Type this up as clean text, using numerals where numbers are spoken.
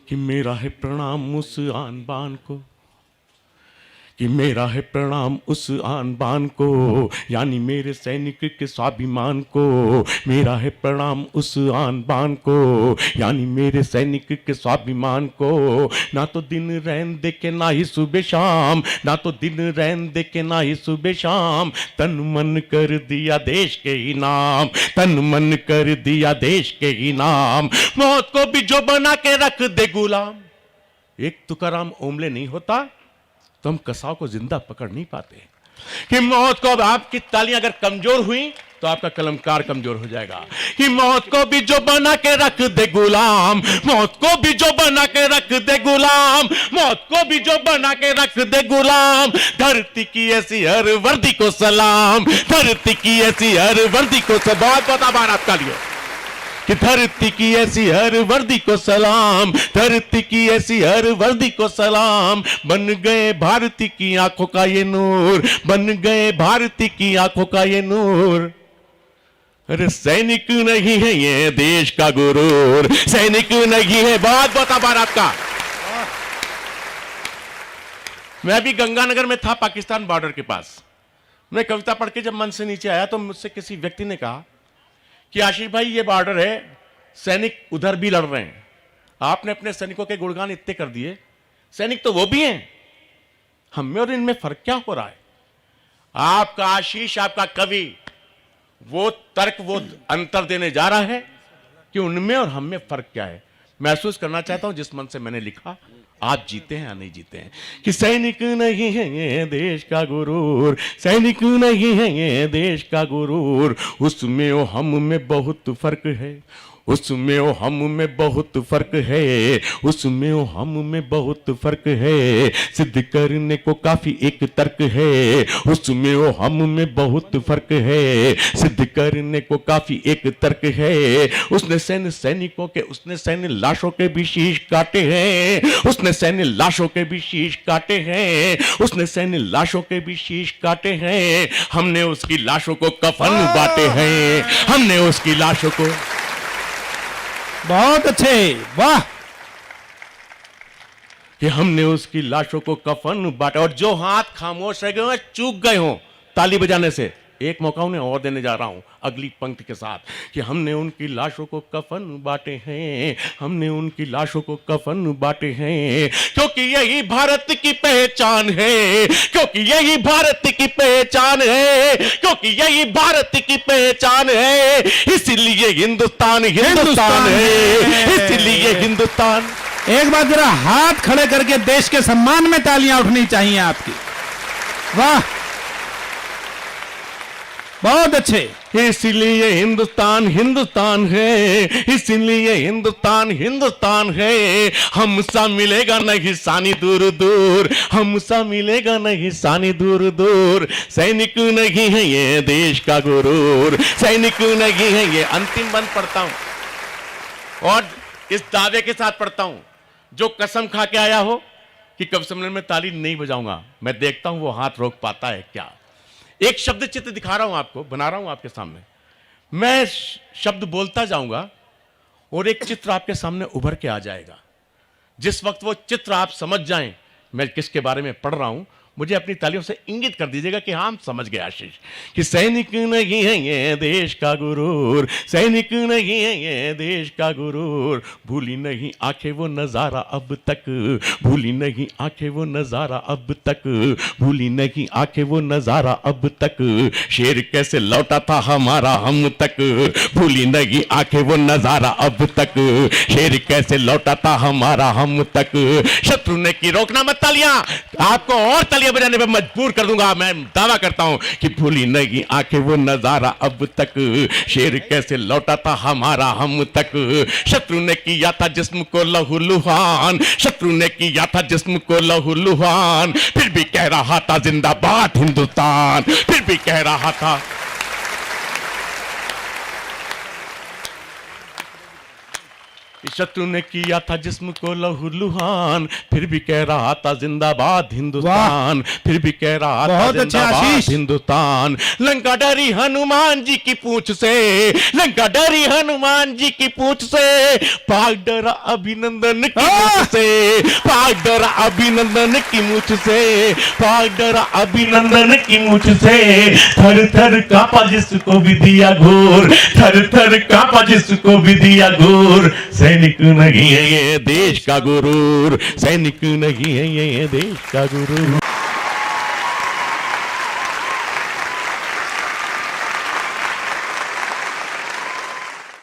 कि मेरा है प्रणाम उस आन बान को, कि मेरा है प्रणाम उस आन बान को, यानी मेरे सैनिक के स्वाभिमान को। मेरा है प्रणाम उस आन बान को, यानी मेरे सैनिक के स्वाभिमान को। ना तो दिन रैन देखे ना ही सुबह शाम, ना तो दिन रैन देखे ना ही सुबह शाम, तन मन कर दिया देश के ही नाम, तन मन कर दिया देश के ही नाम। मौत को भी जो बना के रख दे गुलाम। एक तुकाराम ओमले नहीं होता तो हम कसाव को जिंदा पकड़ नहीं पाते। कि मौत को, अब आपकी तालियां अगर कमजोर हुई तो आपका कलमकार कमजोर हो जाएगा। कि मौत को भी जो बना के रख दे गुलाम, मौत को भी जो बना के रख दे गुलाम, मौत को भी जो बना के रख दे गुलाम। धरती की ऐसी हर वर्दी को सलाम, धरती की ऐसी हर वर्दी को सलाम। बहुत बहुत आभार आपका लिए। कि धरती की ऐसी हर वर्दी को सलाम, धरती की ऐसी हर वर्दी को सलाम। बन गए भारती की आंखों का ये नूर, बन गए भारती की आंखों का ये नूर। अरे सैनिक नहीं है ये देश का गुरूर, सैनिक नहीं है। बहुत बहुत आभार आपका। मैं भी गंगानगर में था, पाकिस्तान बॉर्डर के पास। मैं कविता पढ़ के जब मन से नीचे आया तो मुझसे किसी व्यक्ति ने कहा कि आशीष भाई ये बॉर्डर है, सैनिक उधर भी लड़ रहे हैं, आपने अपने सैनिकों के गुणगान इतने कर दिए, सैनिक तो वो भी हैं, हम में और इनमें फर्क क्या हो रहा है? आपका आशीष, आपका कवि वो तर्क, वो अंतर देने जा रहा है कि उनमें और हम में फर्क क्या है। महसूस करना चाहता हूं जिस मन से मैंने लिखा, आप जीते हैं या नहीं जीते हैं। कि सैनिक नहीं है ये देश का गुरूर, सैनिक नहीं है ये देश का गुरूर। उसमें और हम में बहुत फर्क है, उसमें और हम में बहुत फर्क है, उसमें और हम में बहुत फर्क है। सिद्ध करने को काफी एक तर्क है, उसमें और हम में बहुत फर्क है। सिद्ध करने को काफी एक तर्क है। उसने सैनिकों के, उसने सैन्य लाशों के भी शीश काटे हैं, उसने सैन्य लाशों के भी शीश काटे हैं, उसने सैन्य लाशों के भी शीश काटे हैं। हमने उसकी लाशों को कफन बांटे हैं, हमने उसकी लाशों को। बहुत अच्छे, वाह। कि हमने उसकी लाशों को कफन बांटा। और जो हाथ खामोश रह गए, चूक गए हों ताली बजाने से, एक मौका उन्हें और देने जा रहा हूं अगली पंक्ति के साथ। कि हमने उनकी लाशों को कफन बांटे हैं, हमने उनकी लाशों को कफन बांटे हैं। क्योंकि यही भारत की पहचान है, क्योंकि यही भारत की पहचान है, क्योंकि यही भारत की पहचान है। इसलिए हिंदुस्तान हिंदुस्तान है, इसलिए हिंदुस्तान। एक बार जरा हाथ खड़े करके देश के सम्मान में तालियां उठनी चाहिए आपकी। वाह, बहुत अच्छे। इसलिए हिंदुस्तान हिंदुस्तान है, इसलिए हिंदुस्तान हिंदुस्तान है। हमसा मिलेगा नहीं सानी दूर दूर, हमसा मिलेगा नहीं सानी दूर दूर। सैनिक नहीं है ये देश का गुरूर, सैनिक नहीं है ये। अंतिम बंद पढ़ता हूं और इस दावे के साथ पढ़ता हूं, जो कसम खा के आया हो कि कवि सम्मेलन में ताली नहीं बजाऊंगा, मैं देखता हूं वो हाथ रोक पाता है क्या। एक शब्द चित्र दिखा रहा हूं आपको, बना रहा हूं आपके सामने। मैं शब्द बोलता जाऊंगा और एक चित्र आपके सामने उभर के आ जाएगा। जिस वक्त वो चित्र आप समझ जाएं मैं किसके बारे में पढ़ रहा हूं, मुझे अपनी तालियों से इंगित कर दीजिएगा कि हाँ, हम समझ गए आशीष। कि सैनिक नहीं है ये देश का गुरूर, सैनिक नहीं है ये देश का गुरूर। भूली नहीं आंखें वो नजारा अब तक, भूली नहीं आंखें वो नजारा अब तक, भूली नहीं आंखें वो नजारा अब तक। शेर कैसे लौटा था हमारा हम तक, भूली नहीं आंखें वो नजारा अब तक। शेर कैसे लौटा था हमारा हम तक। शत्रु ने की रोकना मत तालियां, आपको और तालियां बजाने पे मजबूर कर दूंगा। मैं दावा करता हूं कि भूली नहीं आंखें वो नजारा अब तक। शेर कैसे लौटा था हमारा हम तक। शत्रु ने किया था जिस्म को लहू लुहान, शत्रु ने किया था जिस्म को लहू लुहान। फिर भी कह रहा था जिंदाबाद हिंदुस्तान, फिर भी कह रहा था। शत्रु ने किया था जिस्म को लहूलुहान, फिर भी कह रहा था जिंदाबाद हिंदुस्तान, फिर भी कह रहा था बहुत अच्छे जिंदाबाद आशीष। हिंदुस्तान। लंका डरी हनुमान जी की पूंछ से, लंका डरी हनुमान जी की पूंछ से, पाक डरा अभिनंदन की मूंछ से, पाक डरा अभिनंदन की मूंछ से, पाक डरा अभिनंदन की मूंछ से। थर थर कांपा जिसको भी दिया घोर, थर थर कांपा जिसको भी दिया घोर। सैनिक नहीं है ये देश का गुरूर, सैनिक नहीं है ये देश का गुरूर।